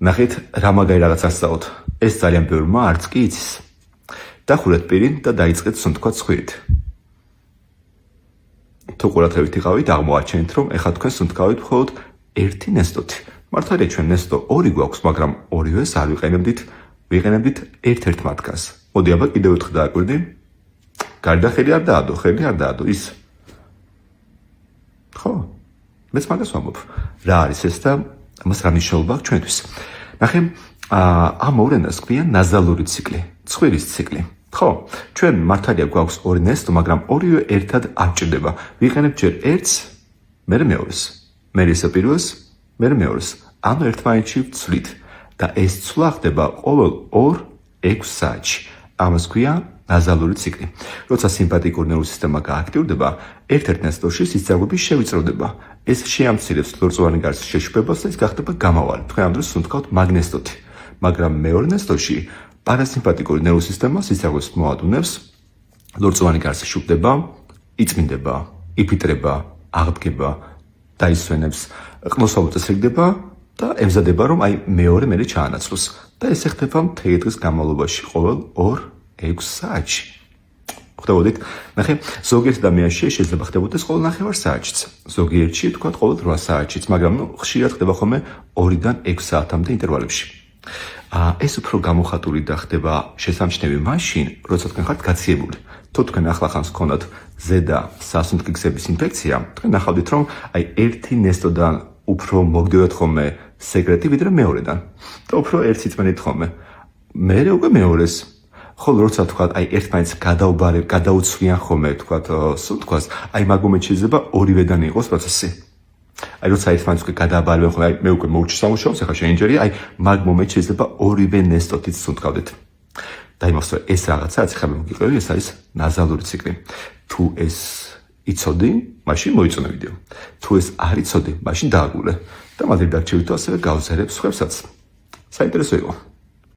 ნახეთ, რა მაგარი რაღაც ასწავლოთ. ეს ძალიან ბევრმა არც კი იცის. დახურეთ პირი და დაიწყეთ სუნთქვა ცხვირით. თუ ყურადღებით იყავით, აღმოაჩენთ, რომ ეხლა თქვენ სუნთქავით მხოლოდ ერთი ნესტოთი. მართალია ჩვენ ნესტო ორი გვაქვს, მაგრამ ორივეს არ ვიყენებდით ერთ-ერთ მათგანს. მოდი აბა კიდევ ერთხელ დააკვირდი. გარდა ხელი არ დაადო, ის. ხო? მეც მაგას ვამბობ. რა არის ეს და ამას რა მნიშვნელობა აქვს ჩვენთვის? ნახე, ამ მოვლენას ქვია ნაზალური ციკლი, ცხვირის ციკლი. ხო, ჩვენ მართალია გვაქვს ორი ნესტო, მაგრამ ორივე ერთად არ ჭირდება. ვიყენებთ ჯერ ერთს, მერე მეორეს. მერე ისე პირველს, მერე მეორეს. ანუ ერთმანეთში ვცვლით და ეს ცვლა ხდება ყოველ 2-6 საათში. ამას ქვია ნაზალური ციკლი. როცა სიმპათიკური ნერვული სისტემა გააქტიურდება, ერთ-ერთ ნესტოში სისხლძარღვები შევიწროდება. ეს შეამცირებს ლორწოვანი გარსის შეშუპებას და ის გახდება გამავალი. თქვენ ამ დროს სუნთქავთ მაგნესტოთი. მაგრამ მეორე ნესტოში პარასიმპათიკური ნერვული სისტემა სისხლძარღვებს მოადუნებს, ლორწოვანი გარსი შუპდება, იწმინდება, იფიტრება, აღდგება, დაისვენებს, ყნოსვა მოწესრიგდება და ემზადება, რომ მეორე მერე ჩაანაცვლოს. და ეს ხდება მთელი დღის განმავლობაში, ყოველ 2-6 საათში. ხვდებოდით? ნახე, ზოგიერთ ადამიანში შეიძლება ხდებოდეს ყოველ 9 საათშიც. ზოგიერთში თქვა ყოველ 8 საათშიც, მაგრამ ხშირად ხდება ხოლმე 2-დან 6 საათამდე ინტერვალებში. ეს უფრო გამოხატული და ხდება შესამჩნევი მაშინ, როცა თქვენ ხართ გაციებული. თუ თქვენ ახლახანს გქონდათ ზედა სასუნთქი გზების ინფექცია, თქვენ ნახავდით, რომ ერთი ნესტოდან უფრო მოგდევათ ხოლმე სეკრეტი ვიდრე მეორედან და უფრო ერთს იწმენით ხოლმე. მერე უკვე მეორეს. ხოლო როცა თქვა ერთმანეთს გადაუცვლიან ხოლმე თქვათ სუნთქვას, მაგ მომენტში შეიძლება ორივედან იყოს პროცესი. როცა ერთმანეთს უკვე გადააბარებენ ხოლმე, მე უკვე მოუჩი სამუშაოს, ახლა შეინჯერია, მაგ მომენტში შეიძლება ორივე ნესტოთიც სუნთქავდეთ. დაიმახსოვრე, ეს რაღაცა ახლა მე მოგიყვები, ეს არის ნაზალური ციკლი. თუ ეს იცოდი, მაშინ მოიწონე ვიდეო. თუ ეს არ იცოდი, მაშინ დააგულე და მალე დარჩევით და ასევე გავზიარებ სხვებსაც. საინტერესო იყო.